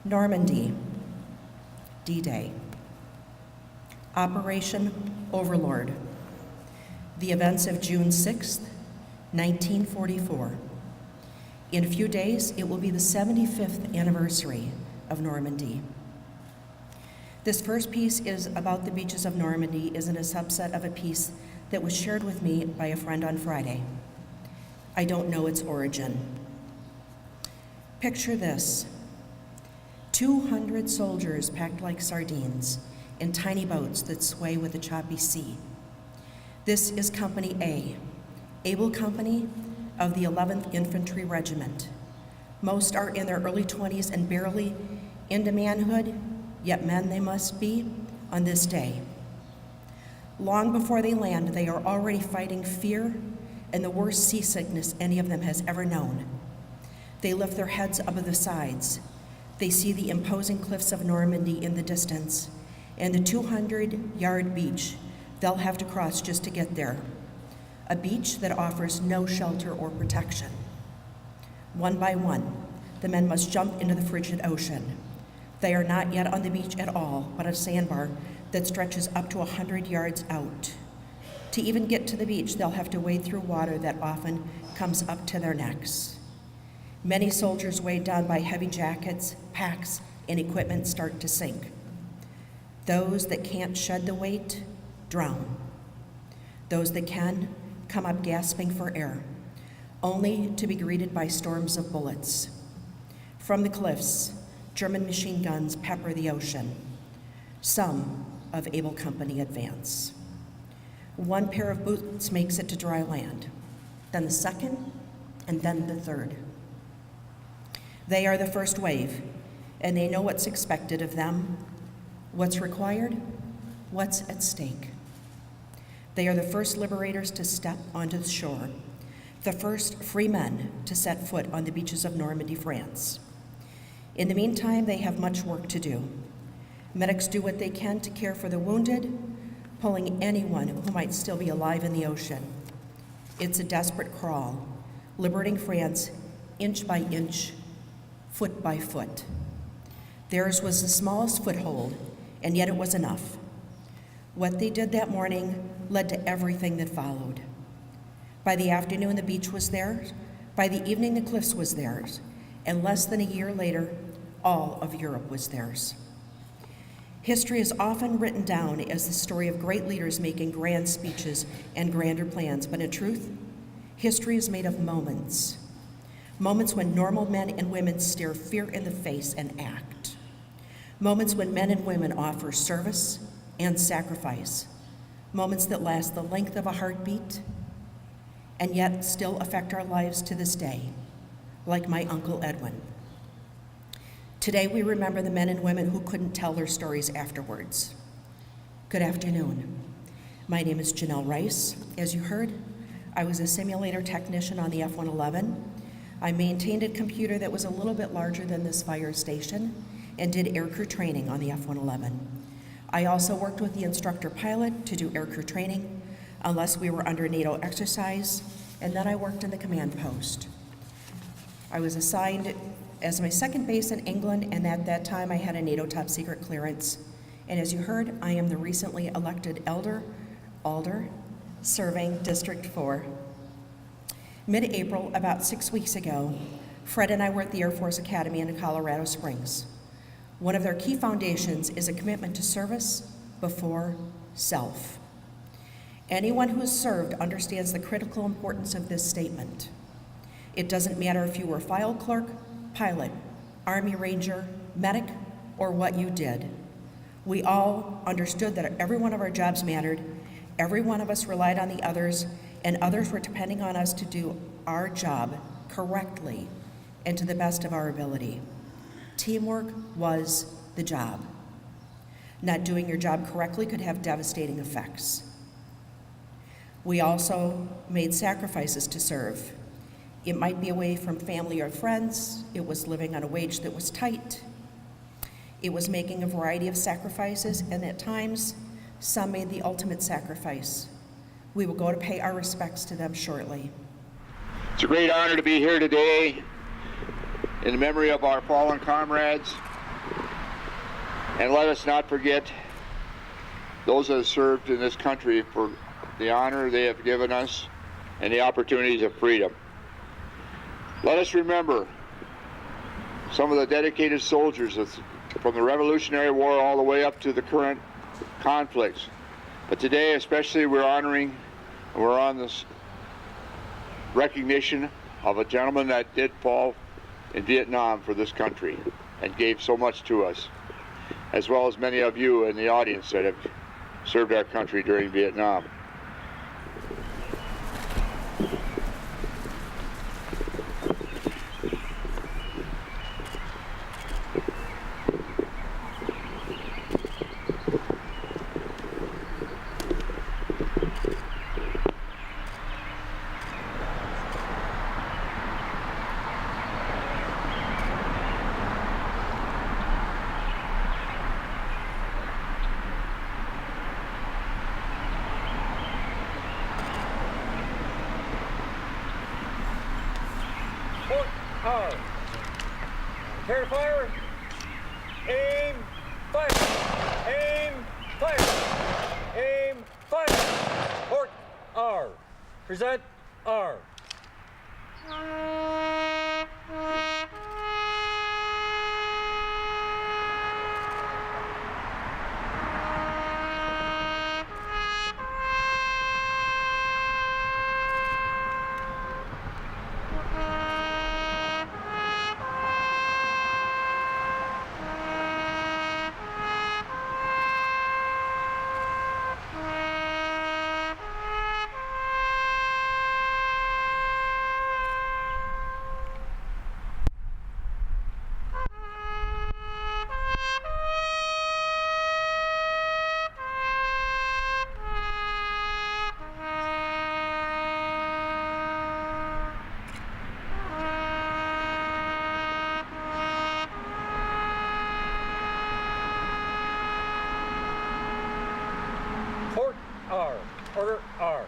Normandy, D-Day. Operation Overlord, the events of June 6th, 1944. In a few days, it will be the 75th anniversary of Normandy. This first piece is about the beaches of Normandy, is in a subset of a piece that was shared with me by a friend on Friday. I don't know its origin. Picture this: 200 soldiers packed like sardines in tiny boats that sway with the choppy sea. This is Company A, Able Company of the 11th Infantry Regiment. Most are in their early 20s and barely into manhood, yet men they must be on this day. Long before they land, they are already fighting fear and the worst seasickness any of them has ever known. They lift their heads above the sides. They see the imposing cliffs of Normandy in the distance and the 200-yard beach they'll have to cross just to get there. A beach that offers no shelter or protection. One by one, the men must jump into the frigid ocean. They are not yet on the beach at all, but a sandbar that stretches up to 100 yards out. To even get to the beach, they'll have to wade through water that often comes up to their necks. Many soldiers, weighed down by heavy jackets, packs, and equipment, start to sink. Those that can't shed the weight drown. Those that can come up gasping for air, only to be greeted by storms of bullets. From the cliffs, German machine guns pepper the ocean. Some of Able Company advance. One pair of boots makes it to dry land, then the second, and then the third. They are the first wave, and they know what's expected of them, what's required, what's at stake. They are the first liberators to step onto the shore, the first free men to set foot on the beaches of Normandy, France. In the meantime, they have much work to do. Medics do what they can to care for the wounded, pulling anyone who might still be alive in the ocean. It's a desperate crawl, liberating France inch by inch, foot by foot. Theirs was the smallest foothold, and yet it was enough. What they did that morning led to everything that followed. By the afternoon, the beach was theirs. By the evening, the cliffs was theirs. And less than a year later, all of Europe was theirs. History is often written down as the story of great leaders making grand speeches and grander plans, but in truth, history is made of moments. Moments when normal men and women stare fear in the face and act. Moments when men and women offer service and sacrifice. Moments that last the length of a heartbeat and yet still affect our lives to this day, like my Uncle Edwin. Today we remember the men and women who couldn't tell their stories afterwards. Good afternoon. My name is Janelle Rice. As you heard, I was a simulator technician on the F-111. I maintained a computer that was a little bit larger than this fire station and did aircrew training on the F-111. I also worked with the instructor pilot to do aircrew training, unless we were under NATO exercise, and then I worked in the command post. I was assigned as my second base in England, and at that time I had a NATO top secret clearance. And as you heard, I am the recently elected Alder, serving District 4. Mid-April, about 6 weeks ago, Fred and I were at the Air Force Academy in Colorado Springs. One of their key foundations is a commitment to service before self. Anyone who has served understands the critical importance of this statement. It doesn't matter if you were file clerk, pilot, Army Ranger, medic, or what you did. We all understood that every one of our jobs mattered, every one of us relied on the others, and others were depending on us to do our job correctly and to the best of our ability. Teamwork was the job. Not doing your job correctly could have devastating effects. We also made sacrifices to serve. It might be away from family or friends. It was living on a wage that was tight. It was making a variety of sacrifices, and at times, some made the ultimate sacrifice. We will go to pay our respects to them shortly. It's a great honor to be here today in the memory of our fallen comrades And let us not forget those that have served in this country for the honor they have given us and the opportunities of freedom. Let us remember some of the dedicated soldiers from the Revolutionary War all the way up to the current conflicts. But today especially we're honoring, and we're on this recognition of a gentleman that did fall in Vietnam for this country and gave so much to us, as well as many of you in the audience that have served our country during Vietnam. Prepare to fire. Aim, fire. Aim, fire. Aim, fire. Port R. Present R. Port R. Order R.